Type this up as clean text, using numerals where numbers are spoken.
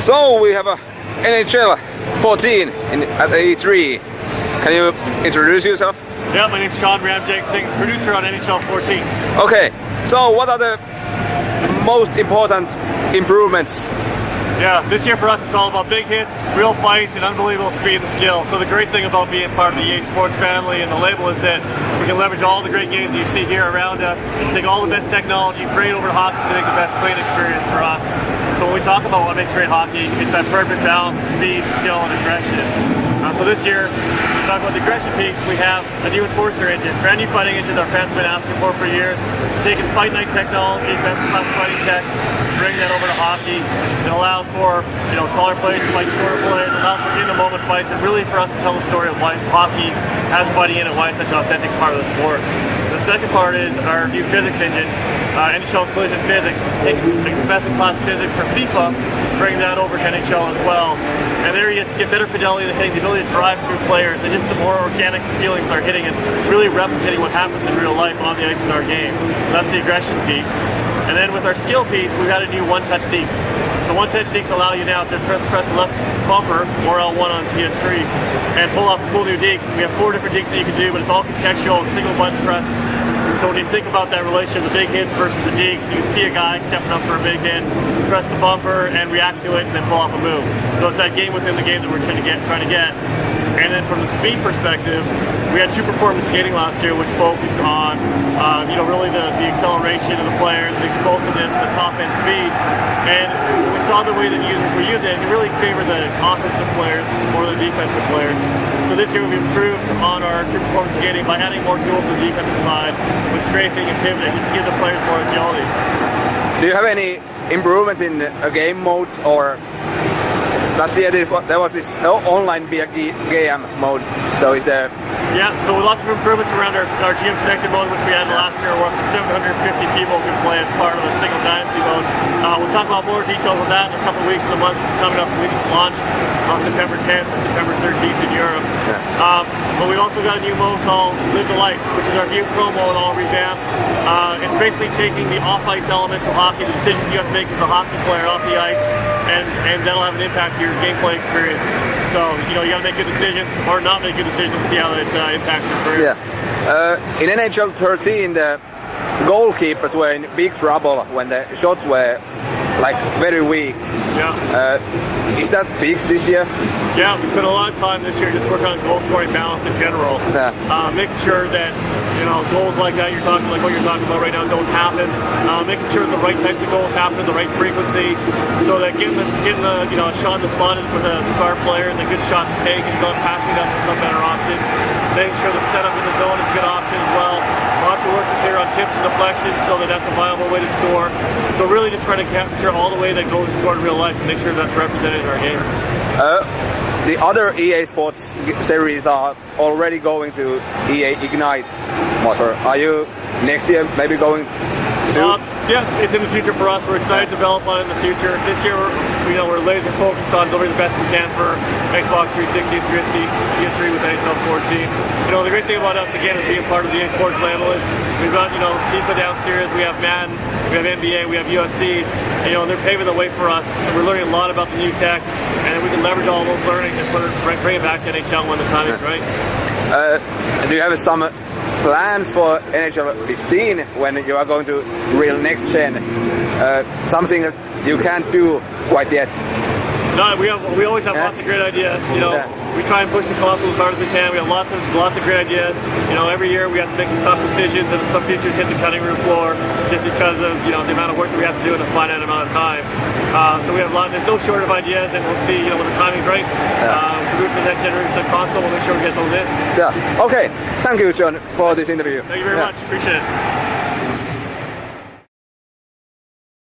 So we have a NHL 14 at E3. Can you introduce yourself? Yeah, my name's Sean Ramjagsingh, producer on NHL 14. Okay, so what are the most important improvements? Yeah, this year for us it's all about big hits, real fights, and unbelievable speed and skill. So the great thing about being part of the EA Sports family and the label is that we can leverage all the great games that you see here around us, take all the best technology, bring it over to hockey to make the best playing experience for us. So when we talk about what makes great hockey, it's that perfect balance of speed, skill, and aggression. So this year, to talk about the aggression piece, we have a new Enforcer engine, brand new fighting engine that our fans have been asking for years. Taking Fight Night technology, best class fighting tech, bringing that over to hockey. It allows for taller players to fight shorter players. It allows for in-the-moment fights, and really for us to tell the story of why hockey has fighting in it, why it's such an authentic part of the sport. The second part is our new physics engine, NHL Collision Physics, taking the best-in-class physics from FIFA, bringing that over to NHL as well. And there you get better fidelity in the hitting, the ability to drive through players, and just the more organic feeling with our hitting and really replicating what happens in real life on the ice in our game. That's the aggression piece. And then with our skill piece, we've got a new one-touch deeks. So one-touch deeks allow you now to press the left bumper, or L1 on PS3, and pull off a cool new deke. We have 4 different dekes that you can do, but it's all contextual, single button press. So when you think about that relationship, the big hits versus the dekes, you can see a guy stepping up for a big hit, press the bumper and react to it, and then pull off a move. So it's that game within the game that we're trying to get. And then from the speed perspective, we had 2 performance skating last year, which focused on really the acceleration of the players, the explosiveness, and the top end speed. And we saw the way that users were using it, it really favored the offensive players more than the defensive players. So this year we've improved on our 2 performance skating by adding more tools to the defensive side with strafing and pivoting, just to give the players more agility. Do you have any improvements in game modes, or last year there was this online game mode, so is there? Yeah, so with lots of improvements around our GM Connected mode, which we had last year, we're up to 750 people who can play as part of the single dynasty mode. We'll talk about more details on that in a couple of weeks and the months coming up. We need to launch on September 10th and September 13th in Europe. Yeah. But we've also got a new mode called Live the Life, which is our View Pro mode all revamped. It's basically taking the off-ice elements of hockey, the decisions you have to make as a hockey player off the ice, and that'll have an impact to your gameplay experience. So, you gotta make good decisions or not make good decisions, see how that impacts your career. Yeah. In NHL 13, the goalkeepers were in big trouble when the shots were very weak. Yeah. Is that fixed this year? Yeah, we spent a lot of time this year just working on goal scoring balance in general. Yeah. Making sure that goals like that what you're talking about right now don't happen. Making sure the right types of goals happen at the right frequency, so that getting the shot in the slot with a star player is a good shot to take, and you're passing up for some better option. Making sure the setup in the zone is a good option as well. Lots of work this here on tips and deflections, so that's a viable way to score. So really just trying to capture all the way that goals are scored in real life and make sure that's represented in our game. The other EA Sports series are already going to EA Ignite motor. Are you next year maybe going to? Yeah, it's in the future for us. We're excited to develop on it in the future. This year, we're laser focused on delivering the best we can for Xbox 360 and 360 with NHL 14. The great thing about us again is being part of the EA Sports label is we've got FIFA downstairs, we have Madden, we have NBA, we have UFC. And they're paving the way for us. We're learning a lot about the new tech, and we can leverage all those learnings and bring it back to NHL when the time is right. Do you have some plans for NHL 15 when you are going to real next gen? Something that you can't do quite yet? No, we always have lots of great ideas. We try and push the console as hard as we can. We have lots of great ideas. Every year we have to make some tough decisions, and some features hit the cutting room floor just because of the amount of work that we have to do in a finite amount of time. So we have there's no shortage of ideas, and we'll see when the timing's right to move to the next generation of console. We'll make sure we get those in. Yeah. Okay. Thank you, John, for this interview. Thank you very much. Appreciate it.